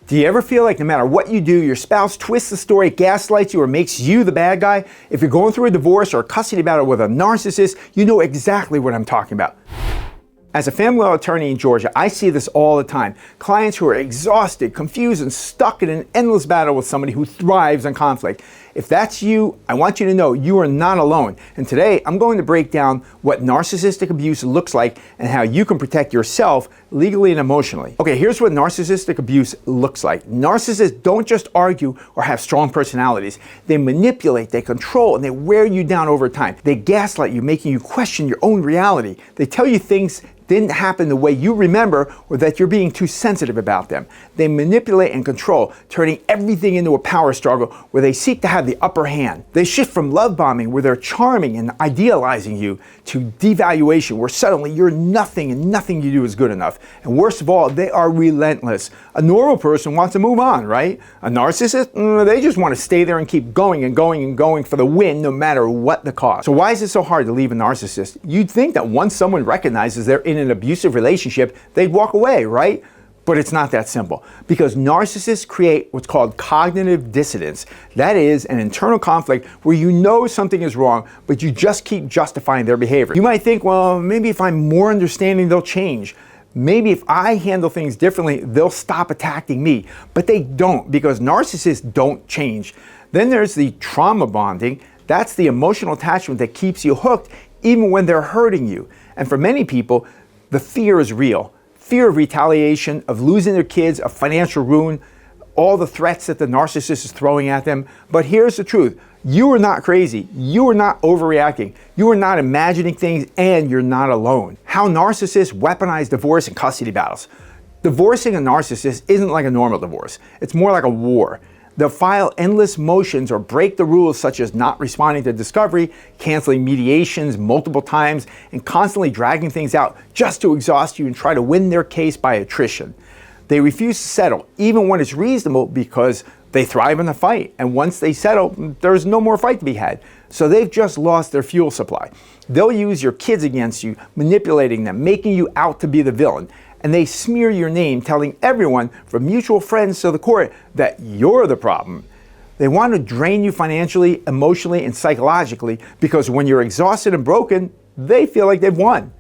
Do you ever feel like no matter what you do, your spouse twists the story, gaslights you, or makes you the bad guy? If you're going through a divorce or a custody battle with a narcissist, you know exactly what I'm talking about. As a family law attorney in Georgia, I see this all the time. Clients who are exhausted, confused, and stuck in an endless battle with somebody who thrives on conflict. If that's you, I want you to know you are not alone. And today, I'm going to break down what narcissistic abuse looks like and how you can protect yourself legally and emotionally. Okay, here's what narcissistic abuse looks like. Narcissists don't just argue or have strong personalities. They manipulate, they control, and they wear you down over time. They gaslight you, making you question your own reality. They tell you things didn't happen the way you remember, or that you're being too sensitive about them. They manipulate and control, turning everything into a power struggle where they seek to have the upper hand. They shift from love bombing, where they're charming and idealizing you, to devaluation, where suddenly you're nothing and nothing you do is good enough. And worst of all, they are relentless. A normal person wants to move on, right? A narcissist, they just want to stay there and keep going and going and going for the win, no matter what the cost. So why is it so hard to leave a narcissist? You'd think that once someone recognizes they're in an abusive relationship, they'd walk away, right? But it's not that simple, because narcissists create what's called cognitive dissonance. That is an internal conflict where you know something is wrong, but you just keep justifying their behavior. You might think, well, maybe if I'm more understanding, they'll change. Maybe if I handle things differently, they'll stop attacking me. But they don't, because narcissists don't change. Then there's the trauma bonding. That's the emotional attachment that keeps you hooked even when they're hurting you. And for many people, the fear is real. Fear of retaliation, of losing their kids, of financial ruin, all the threats that the narcissist is throwing at them. But here's the truth. You are not crazy. You are not overreacting. You are not imagining things, and you're not alone. How narcissists weaponize divorce and custody battles. Divorcing a narcissist isn't like a normal divorce. It's more like a war. They'll file endless motions or break the rules, such as not responding to discovery, canceling mediations multiple times, and constantly dragging things out just to exhaust you and try to win their case by attrition. They refuse to settle, even when it's reasonable, because they thrive in a fight. And once they settle, there's no more fight to be had. So they've just lost their fuel supply. They'll use your kids against you, manipulating them, making you out to be the villain. And they smear your name, telling everyone, from mutual friends to the court, that you're the problem. They want to drain you financially, emotionally, and psychologically, because when you're exhausted and broken, they feel like they've won.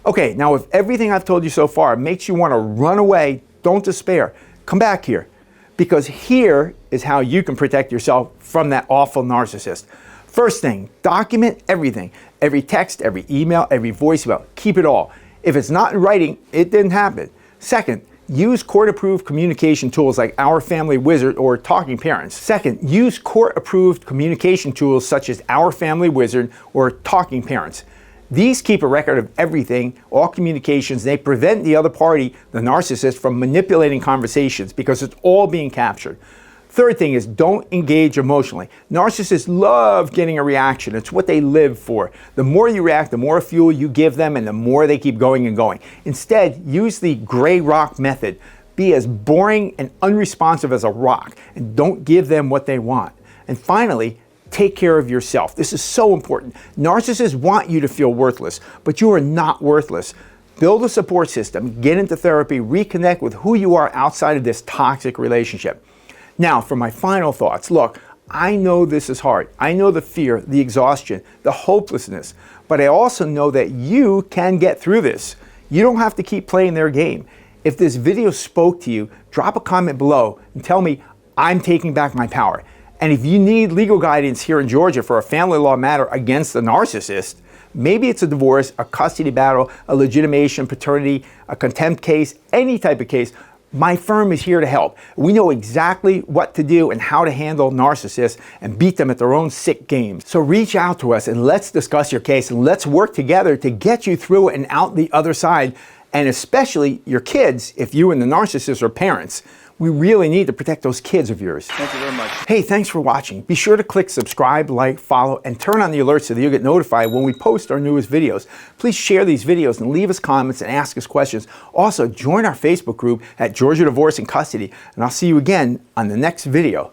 Okay, now if everything I've told you so far makes you want to run away, don't despair. Come back here, because here is how you can protect yourself from that awful narcissist. First thing, document everything. Every text, every email, every voicemail. Keep it all. If it's not in writing, it didn't happen. Second, use court-approved communication tools like Our Family Wizard or Talking Parents. Second, use court-approved communication tools such as Our Family Wizard or Talking Parents. These keep a record of everything, all communications. They prevent the other party, the narcissist, from manipulating conversations because it's all being captured. Third thing is, don't engage emotionally. Narcissists love getting a reaction. It's what they live for. The more you react, the more fuel you give them, and the more they keep going and going. Instead, use the gray rock method. Be as boring and unresponsive as a rock, and don't give them what they want. And finally, take care of yourself. This is so important. Narcissists want you to feel worthless, but you are not worthless. Build a support system, get into therapy, reconnect with who you are outside of this toxic relationship. Now, for my final thoughts, look, I know this is hard. I know the fear, the exhaustion, the hopelessness, but I also know that you can get through this. You don't have to keep playing their game. If this video spoke to you, drop a comment below and tell me I'm taking back my power. And if you need legal guidance here in Georgia for a family law matter against a narcissist, maybe it's a divorce, a custody battle, a legitimation, paternity, a contempt case, any type of case, my firm is here to help. We know exactly what to do and how to handle narcissists and beat them at their own sick games. So reach out to us and let's discuss your case, and let's work together to get you through it and out the other side, and especially your kids if you and the narcissist are parents. We really need to protect those kids of yours. Thank you very much. Hey, thanks for watching. Be sure to click subscribe, like, follow, and turn on the alerts so that you'll get notified when we post our newest videos. Please share these videos and leave us comments and ask us questions. Also, join our Facebook group at Georgia Divorce and Custody, and I'll see you again on the next video.